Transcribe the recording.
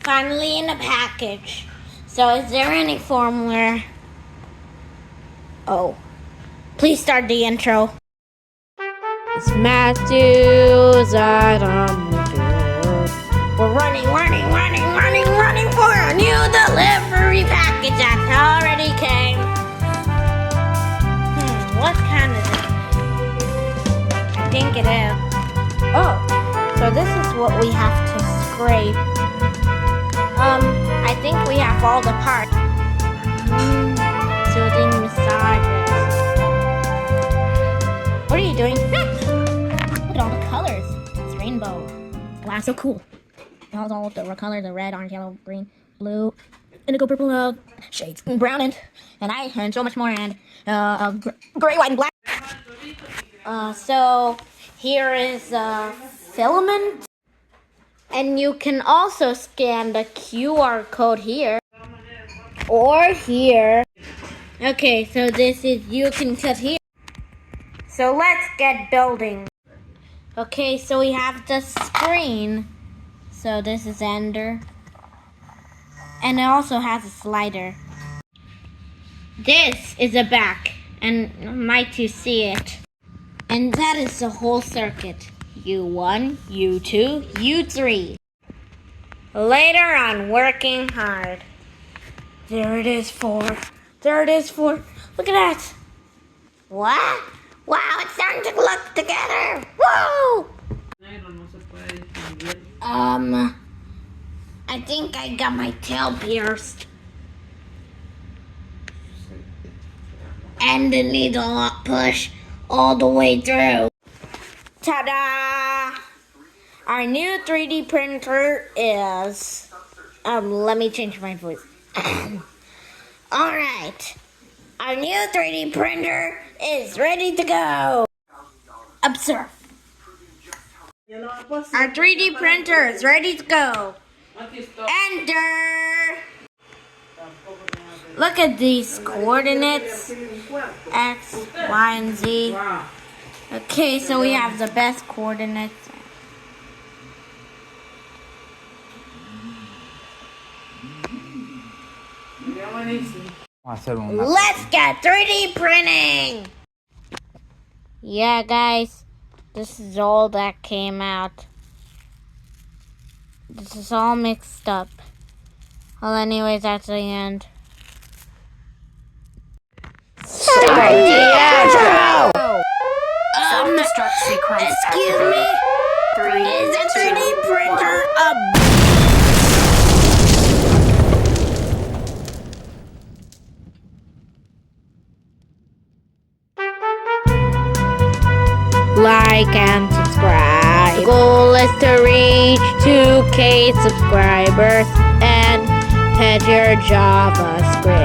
Finally in a package. So is there any firmware? Oh. Please start the intro. It's Matthews Adam. We're running for a new delivery package that already came. What kind is it? I think it is. Oh, so this is what we have to scrape. I think we have all the parts. Soothing massages. What are you doing? Look at all the colors. It's rainbow. Wow, so cool. All the colors, the red, orange, yellow, green, blue, indigo, purple, shades, brown, and so much more, and gray, white, and black. So here is a filament, and you can also scan the QR code here or here. Okay, so this is you can cut here. So let's get building. Okay, so we have the screen. So this is Ender. And it also has a slider. This is a back. And might you see it? And that is the whole circuit. U1, U2, U3. Later on, working hard. There it is, 4. There it is, 4. Look at that. What? Wow, it's starting to look together. Whoa! I think I got my tail pierced. And the needle push all the way through. Ta-da! Our new 3D printer is... let me change my voice. Alright. Our new 3D printer is ready to go. Observe. Our 3D printer is ready to go. Enter! Look at these coordinates. X, Y, and Z. Okay, so we have the best coordinates. Let's get 3D printing! Yeah, guys. This is all that came out. This is all mixed up. Well, anyways, that's the end. Start the outro! Self-destruct sequence. Excuse me? 3, Is a 3D printer a... Like and subscribe. The goal is to reach 2K subscribers and head your JavaScript.